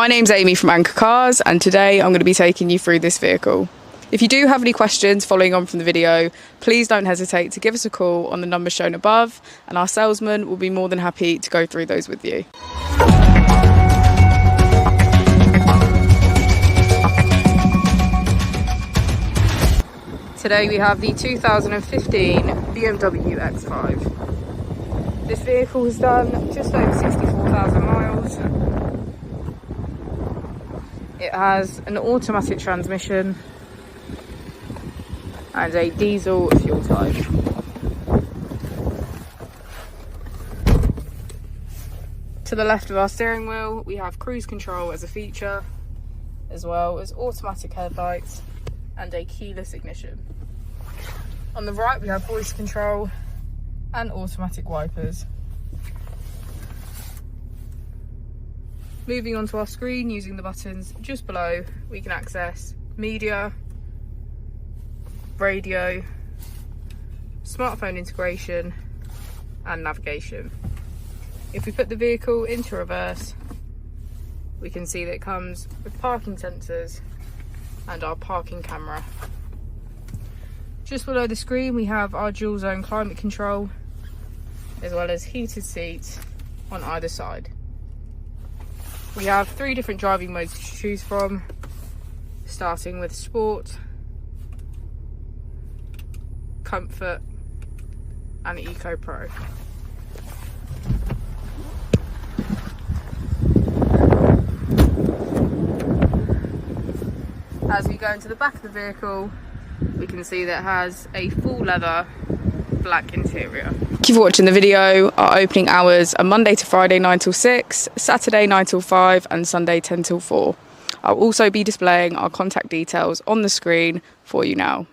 My name's Amy from Anchor Cars, and today I'm going to be taking you through this vehicle. If you do have any questions following on from the video, please don't hesitate to give us a call on the number shown above, and our salesman will be more than happy to go through those with you. Today we have the 2015 Bmw X5. This vehicle has done just over 64,000 miles. It has an automatic transmission and a diesel fuel type. To the left of our steering wheel, we have cruise control as a feature, as well as automatic headlights and a keyless ignition. On the right, we have voice control and automatic wipers. Moving onto our screen, using the buttons just below, we can access media, radio, smartphone integration and navigation. If we put the vehicle into reverse, we can see that it comes with parking sensors and our parking camera. Just below the screen, we have our dual zone climate control, as well as heated seats on either side. We have 3 different driving modes to choose from, starting with Sport, Comfort and Eco Pro. As we go into the back of the vehicle, we can see that it has a full leather black interior. Thank you for watching the video. Our opening hours are Monday to Friday 9 till 6, Saturday 9 till 5 and Sunday 10 till 4. I'll also be displaying our contact details on the screen for you now.